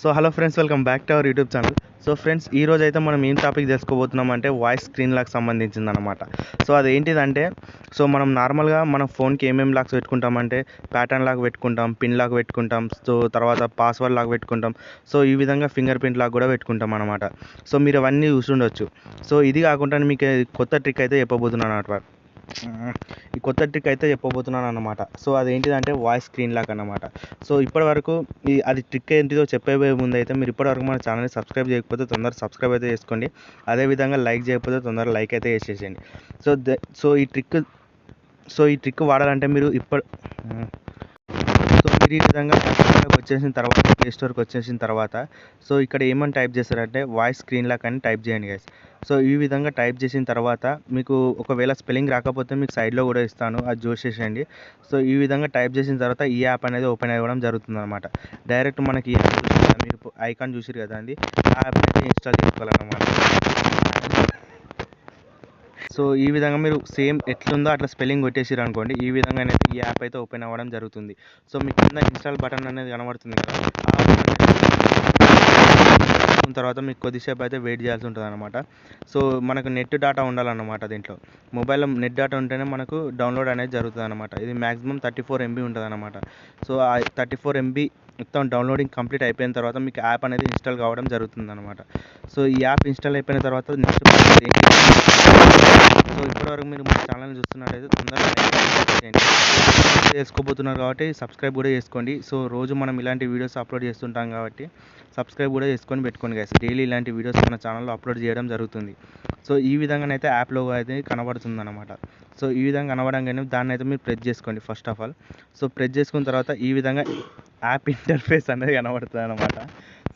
So hello friends, welcome back to our YouTube channel. So friends, ఈ రోజు అయితే మనం ఏం టాపిక్ తెలుసుకోబోతున్నాం అంటే వాయిస్ స్క్రీన్ లాక్ సంబంధించింది అనమాట. సో అదేంటిదంటే, సో మనం నార్మల్గా మన ఫోన్కి ఏమేమి లాక్స్ పెట్టుకుంటామంటే ప్యాటర్న్ లాక్ పెట్టుకుంటాం, పిన్ లాక్ పెట్టుకుంటాం, సో తర్వాత పాస్వర్డ్ లాక్ పెట్టుకుంటాం. సో ఈ విధంగా ఫింగర్ ప్రింట్ లాక్ కూడా పెట్టుకుంటాం అనమాట. సో మీరు అవన్నీ చూసి ఉండొచ్చు. సో ఇది కాకుండా మీకు కొత్త ట్రిక్ అయితే చెప్పబోతున్నాను అనమాట. ఈ కొత్త ట్రిక్ అయితే చెప్పబోతున్నాను అన్నమాట. సో అదేంటిదంటే వాయిస్ స్క్రీన్ లాక్ అన్నమాట. సో ఇప్పటివరకు అది ట్రిక్ ఏంటిదో చెప్పే ముందు అయితే మీరు ఇప్పటివరకు మన ఛానల్ని సబ్స్క్రైబ్ చేయకపోతే తొందరగా సబ్స్క్రైబ్ అయితే చేసుకోండి. అదేవిధంగా లైక్ చేయకపోతే తొందరగా లైక్ అయితే చేసేసేయండి. సో ఈ ట్రిక్ వాడాలంటే మీరు ఈ విధంగా వచ్చేసిన తర్వాత ప్లే స్టోర్కి వచ్చేసిన తర్వాత సో ఇక్కడ ఏమని టైప్ చేస్తారంటే వాయిస్ స్క్రీన్ లాక్ అని టైప్ చేయండి గైస్. సో ఈ విధంగా టైప్ చేసిన తర్వాత మీకు ఒకవేళ స్పెల్లింగ్ రాకపోతే మీకు సైడ్లో కూడా ఇస్తాను, అది చూసేసేయండి. సో ఈ విధంగా టైప్ చేసిన తర్వాత ఈ యాప్ అనేది ఓపెన్ అవ్వడం జరుగుతుంది అనమాట. డైరెక్ట్ మనకి ఈ యాప్ మీరు ఐకాన్ చూసారు కదా అండి, ఆ యాప్ అయితే ఇన్స్టాల్ చేసుకోవాలన్నమాట. సో ఈ విధంగా మీరు సేమ్ ఎట్లుందో అట్లా స్పెల్లింగ్ కొట్టేసారు అనుకోండి, ఈ విధంగా అనేది ఈ యాప్ అయితే ఓపెన్ అవ్వడం జరుగుతుంది. సో మీకు కింద ఇన్స్టాల్ బటన్ అనేది కనబడుతుంది కదా, ఆ బటన్ తర్వాత మీకు కొద్దిసేపు అయితే వెయిట్ చేయాల్సి ఉంటుంది అనమాట. సో మనకు నెట్ డేటా ఉండాలన్నమాట. దీంట్లో మొబైల్లో నెట్ డేటా ఉంటేనే మనకు డౌన్లోడ్ అనేది జరుగుతుంది అనమాట. ఇది మ్యాక్సిమం 34 MB ఉంటుంది అనమాట. సో ఆ 34 MB మొత్తం డౌన్లోడింగ్ కంప్లీట్ అయిపోయిన తర్వాత మీకు యాప్ అనేది ఇన్స్టాల్ కావడం జరుగుతుంది అనమాట. సో ఈ యాప్ ఇన్స్టాల్ అయిపోయిన తర్వాత నెక్స్ట్ సో ఇప్పటివరకు మీరు మన ఛానల్ని చూస్తున్నట్టయితే తొందరగా చేసుకోబోతున్నారు కాబట్టి సబ్స్క్రైబ్ కూడా చేసుకోండి. సో రోజు మనం ఇలాంటి వీడియోస్ అప్లోడ్ చేస్తుంటాం కాబట్టి సబ్స్క్రైబ్ కూడా చేసుకొని పెట్టుకోండి గైస్. డైలీ ఇలాంటి వీడియోస్ మన ఛానల్లో అప్లోడ్ చేయడం జరుగుతుంది. సో ఈ విధంగానైతే యాప్ లోగో అయితే కనబడుతుంది అనమాట. సో ఈ విధంగా కనబడంగానే దాన్ని అయితే మీరు ప్రెస్ చేసుకోండి first of all. So press చేసుకున్న తర్వాత ఈ విధంగా యాప్ ఇంటర్ఫేస్ అనేది కనబడుతుంది అనమాట.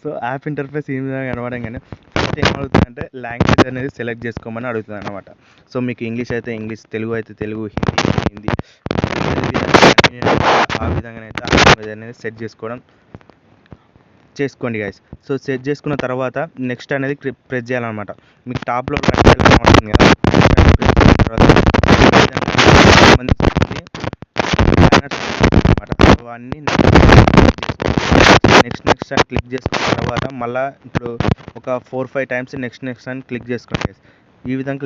సో యాప్ ఇంటర్ఫేస్ ఈ విధంగా కనబడంగానే ఫస్ట్ ఏమడుగుతుందంటే లాంగ్వేజ్ అనేది సెలెక్ట్ చేసుకోమని అడుగుతుంది అనమాట. సో మీకు ఇంగ్లీష్ అయితే ఇంగ్లీష్, తెలుగు అయితే తెలుగు, హిందీ ఆ విధంగానైతే ఆ లాంగ్వేజ్ అనేది సెట్ చేసుకోండి గైస్. సో సెట్ చేసుకున్న తర్వాత నెక్స్ట్ అనేది ప్రెస్ చేయాలన్నమాట. మీకు టాప్లో రైట్ సైడ్ కనబడుతుంది కదా, ప్రెస్ చేసిన తర్వాత అనమాట. సో అన్నీ నెక్స్ట్ అని క్లిక్ చేసుకున్న తర్వాత మళ్ళీ ఇప్పుడు ఒక 4-5 టైమ్స్ నెక్స్ట్ అని క్లిక్ చేసుకోండి గైస్. ఈ విధంగా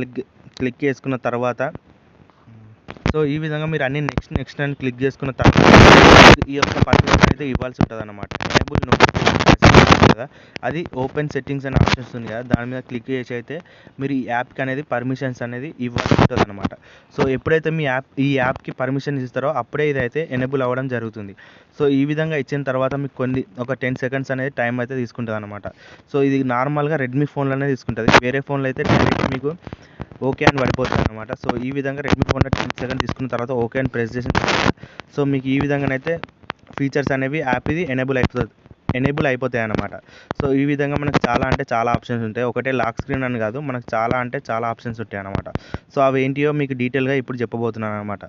క్లిక్ చేసుకున్న తర్వాత సో ఈ విధంగా మీరు అన్ని నెక్స్ట్ అని క్లిక్ చేసుకున్న తర్వాత ఈ యొక్క పర్మిషన్ అయితే ఇవ్వాల్సి ఉంటుంది అనమాట. ఎనేబుల్ నోటిఫికేషన్ కదా, అది ఓపెన్ సెట్టింగ్స్ అనే ఆప్షన్స్ ఉంది కదా, దాని మీద క్లిక్ చేసి అయితే మీరు ఈ యాప్కి అనేది పర్మిషన్స్ అనేది ఇవ్వాల్సి ఉంటుంది అనమాట. సో ఎప్పుడైతే ఈ యాప్కి పర్మిషన్ ఇస్తారో అప్పుడే ఇదైతే ఎనేబుల్ అవ్వడం జరుగుతుంది. సో ఈ విధంగా ఇచ్చిన తర్వాత మీకు ఒక 10 సెకండ్స్ అనేది టైం అయితే తీసుకుంటుంది అనమాట. సో ఇది నార్మల్గా రెడ్మీ ఫోన్లోనే తీసుకుంటుంది, వేరే ఫోన్లో అయితే డైరెక్ట్ మీకు ఓకే అని పడిపోతుంది అనమాట. సో ఈ విధంగా రెడ్మీ ఫోన్లో 10 సెకండ్ తీసుకున్న తర్వాత ఓకే అని ప్రెస్ చేసిన తర్వాత సో మీకు ఈ విధంగానైతే ఫీచర్స్ అనేవి యాప్ ఇది ఎనేబుల్ అయిపోతాయి అన్నమాట. సో ఈ విధంగా మనకు చాలా ఆప్షన్స్ ఉంటాయి. ఒకటే లాక్ స్క్రీన్ అని కాదు, మనకు చాలా ఆప్షన్స్ ఉంటాయి అన్నమాట. సో అవి ఏంటియో మీకు డీటెయిల్గా ఇప్పుడు చెప్పబోతున్నాను అనమాట.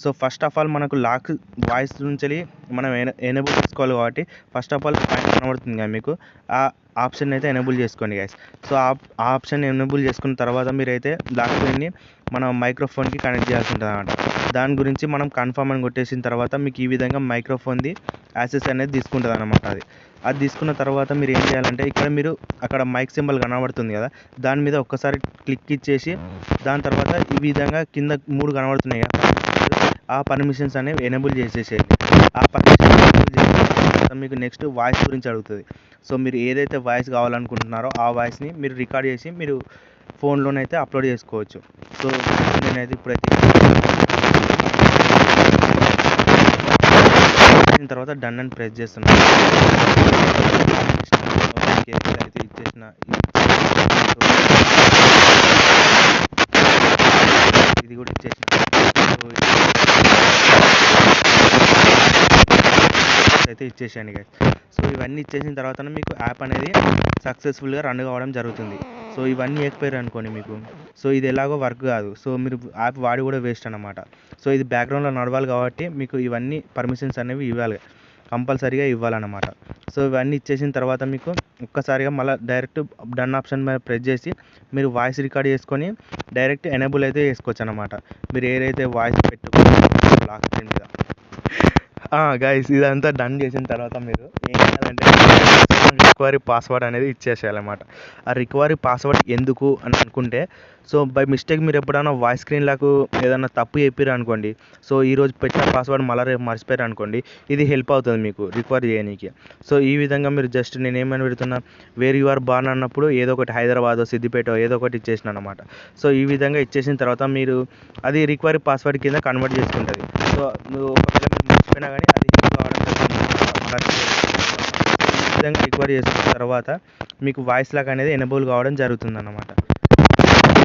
సో ఫస్ట్ ఆఫ్ ఆల్ మనకు లాక్ వాయిస్ నుంచి మనం ఎనేబుల్ చేసుకోవాలి కాబట్టి ఫస్ట్ ఆఫ్ ఆల్ పైన కనబడుతుంది కదా మీకు, ఆ ఆప్షన్ అయితే ఎనేబుల్ చేసుకోండి గైస్. సో ఆ ఆప్షన్ ఎనేబుల్ చేసుకున్న తర్వాత మీరైతే లాక్ స్క్రీన్ని మన మైక్రోఫోన్కి కనెక్ట్ చేయాల్సి ఉంటుంది అనమాట. దాని గురించి మనం కన్ఫర్మ్ అని కొట్టేసిన తర్వాత మీకు ఈ విధంగా మైక్రోఫోన్ది యాక్సెస్ అనేది తీసుకుంటుంది అనమాట. అది తీసుకున్న తర్వాత మీరు ఏం చేయాలంటే అక్కడ మైక్ సింబల్ కనబడుతుంది కదా, దాని మీద ఒక్కసారి క్లిక్ ఇచ్చేసి దాని తర్వాత ఈ విధంగా కింద 3 కనబడుతున్నాయి కదా, ఆ పర్మిషన్స్ అనేవి ఎనేబుల్ చేసేసేయండి. ఆ పర్మిషన్ ఎనేబుల్ చేసిన తర్వాత మీకు నెక్స్ట్ వాయిస్ గురించి అడుగుతుంది. సో మీరు ఏదైతే వాయిస్ కావాలనుకుంటున్నారో ఆ వాయిస్ని మీరు రికార్డ్ చేసి మీరు ఫోన్లోనైతే అప్లోడ్ చేసుకోవచ్చు. సో నేనైతే ఇప్పుడైతే తర్వాత డన్ అని ప్రెస్ చేస్తున్నాను. అయితే ఇచ్చేసిన ఇది కూడా ఇచ్చేసిన అయితే ఇచ్చేసాను గైస్. సో ఇవన్నీ ఇచ్చేసిన తర్వాత మీకు యాప్ అనేది సక్సెస్ఫుల్గా రన్ కావడం జరుగుతుంది. సో ఇవన్నీ వేయకపోయారు అనుకోండి మీకు, సో ఇది ఎలాగో వర్క్ కాదు. సో మీరు యాప్ వాడి కూడా వేస్ట్ అనమాట. సో ఇది బ్యాక్గ్రౌండ్లో నడవాలి కాబట్టి మీకు ఇవన్నీ పర్మిషన్స్ అనేవి కంపల్సరీగా ఇవ్వాలన్నమాట. సో ఇవన్నీ ఇచ్చేసిన తర్వాత మీకు ఒక్కసారిగా మళ్ళీ డైరెక్ట్ డన్ ఆప్షన్ మీద ప్రెస్ చేసి మీరు వాయిస్ రికార్డ్ చేసుకొని డైరెక్ట్ ఎనేబుల్ అయితే చేసుకోవచ్చు అనమాట. మీరు ఏదైతే వాయిస్ పెట్టుకుంటారో లాక్ స్క్రీన్ మీద గైస్ ఇదంతా డన్ చేసిన తర్వాత మీరు ఏం చేయాలంటే రికవరీ పాస్వర్డ్ అనేది ఇచ్చేసేయాలన్నమాట. ఆ రికవరీ పాస్వర్డ్ ఎందుకు అని అనుకుంటే, సో బై మిస్టేక్ మీరు ఎప్పుడైనా వాయిస్ స్క్రీన్లకు ఏదైనా తప్పు చెప్పారు అనుకోండి, సో ఈరోజు పెట్టిన పాస్వర్డ్ మళ్ళీ రేపు మర్చిపోయారు అనుకోండి, ఇది హెల్ప్ అవుతుంది మీకు రికవరీ చేయడానికి. సో ఈ విధంగా మీరు జస్ట్ నేనేమని పెడుతున్నా, వేర్ యు ఆర్ బార్న్ అన్నప్పుడు ఏదో ఒకటి హైదరాబాదో సిద్దిపేటో ఏదో ఒకటి ఇచ్చేసిన అనమాట. సో ఈ విధంగా ఇచ్చేసిన తర్వాత మీరు అది రికవరీ పాస్వర్డ్ కింద కన్వర్ట్ చేసుకుంటుంది. సో నువ్వు ఒకవేళ మీరు మర్చిపోయినా కానీ అది హెల్ప్ కావడం ఈ విధంగా రికవరీ చేసుకున్న తర్వాత మీకు వాయిస్ లాక్ అనేది ఎనేబుల్ కావడం జరుగుతుందన్నమాట.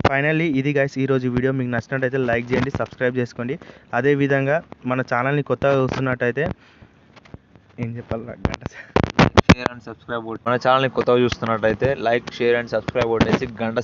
ఫైనల్లీ ఇది గైస్ ఈరోజు వీడియో. మీకు నచ్చినట్టయితే లైక్ చేయండి, సబ్స్క్రైబ్ చేసుకోండి. అదేవిధంగా మన ఛానల్ని కొత్తగా చూస్తున్నట్టయితే ఏం చెప్పాలి, షేర్ అండ్ సబ్స్క్రైబ్. మన ఛానల్ని కొత్తగా చూస్తున్నట్టయితే లైక్, షేర్ అండ్ సబ్స్క్రైబ్ కొట్టేసి గంట